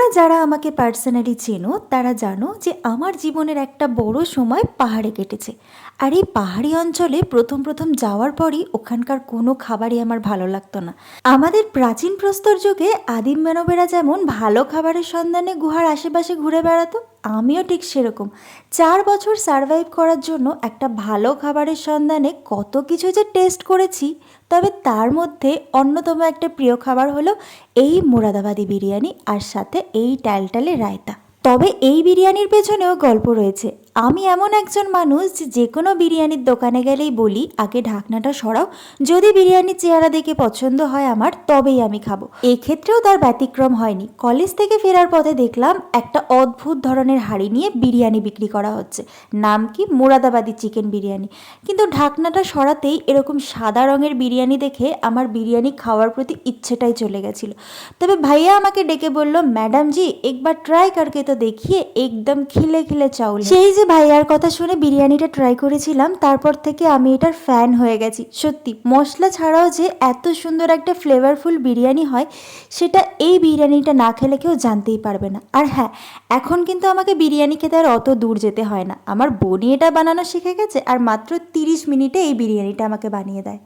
তোমরা যারা আমাকে পার্সোনালি চেনো তারা জানো যে আমার জীবনের একটা বড় সময় পাহাড়ে কেটেছে। আর এই পাহাড়ি অঞ্চলে প্রথম প্রথম যাওয়ার পরই ওখানকার কোনো খাবারই আমার ভালো লাগতো না। আমাদের প্রাচীন প্রস্তর যুগে আদিম মানবেরা যেমন ভালো খাবারের সন্ধানে গুহার আশেপাশে ঘুরে বেড়াতো, আমিও ঠিক সেরকম 4 বছর সারভাইভ করার জন্য একটা ভালো খাবারের সন্ধানে কত কিছু যে টেস্ট করেছি। তবে তার মধ্যে অন্যতম একটা প্রিয় খাবার হলো এই মুরাদাবাদি বিরিয়ানি, আর সাথে এই টালটালে রায়তা। তবে এই বিরিয়ানির পেছনেও গল্প রয়েছে। আমি এমন একজন মানুষ যে কোনো বিরিয়ানির দোকানে গেলেই বলি আগে ঢাকনাটা সরাও, যদি বিরিয়ানির চেহারা দেখে পছন্দ হয় আমার তবেই আমি খাবো। এক্ষেত্রেও তার ব্যতিক্রম হয়নি। কলেজ থেকে ফেরার পথে দেখলাম একটা অদ্ভুত ধরনের হাঁড়ি নিয়ে বিরিয়ানি বিক্রি করা হচ্ছে, নাম কি মুরাদাবাদি চিকেন বিরিয়ানি। কিন্তু ঢাকনাটা সরাতেই এরকম সাদা রঙের বিরিয়ানি দেখে আমার বিরিয়ানি খাওয়ার প্রতি ইচ্ছেটাই চলে গেছিল। তবে ভাইয়া আমাকে ডেকে বলল, ম্যাডাম জি একবার ট্রাই করকে তো দেখিয়ে, একদম খিলে খিলে চাউল। সেই যে ভাইয়ার কথা শুনে বিরিয়ানিটা ট্রাই করেছিলাম, তারপর থেকে আমি এটার ফ্যান হয়ে গেছি। সত্যি মশলা ছাড়াও যে এত সুন্দর একটা ফ্লেভারফুল বিরিয়ানি হয় সেটা এই বিরিয়ানিটা না খেলে কেউ জানতেই পারবে না। আর হ্যাঁ, এখন কিন্তু আমাকে বিরিয়ানি খেতে আর অত দূর যেতে হয় না। আমার বোনই এটা বানানো শিখে গেছে আর মাত্র 30 মিনিটে এই বিরিয়ানিটা আমাকে বানিয়ে দেয়।